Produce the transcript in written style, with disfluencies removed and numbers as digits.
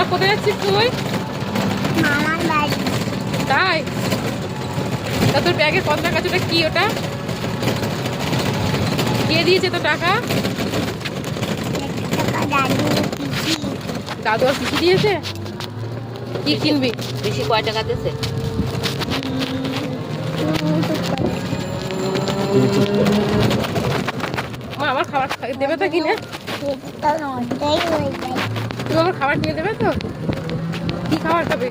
কোথায় যাচ্ছিস তুই? মামার বাড়ি। তাই? তা তোর ব্যাগে কত টাকা আছে? ওটা কি? ওটা কে দিয়েছে তো টাকা? টাকা দাদু পিসি। দাদু আর পিসি দিয়েছে? কি কিনবি? বেশি কয় টাকা দিয়েছে? মা আমার খাবার দেবে তো কিনে? তুমি আমার খাবার কিনে দেবে তো? কি খাবার খাবে?